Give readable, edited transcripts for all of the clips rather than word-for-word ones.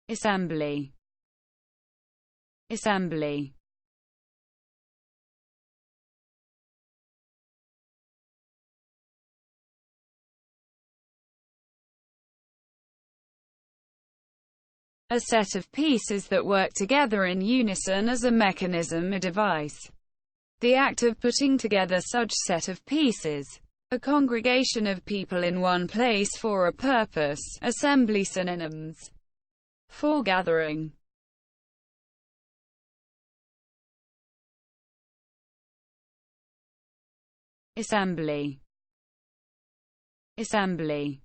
assembly, assembly, a set of pieces that work together in unison as a mechanism, a device. The act of putting together such set of pieces. A congregation of people in one place for a purpose. Assembly synonyms. Foregathering, assembly, assembly,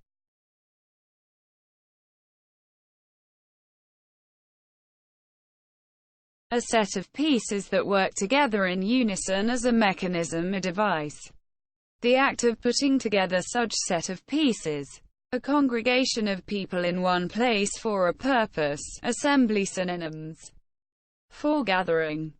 a set of pieces that work together in unison as a mechanism, a device. The act of putting together such set of pieces. A congregation of people in one place for a purpose. Assembly synonyms. Foregathering,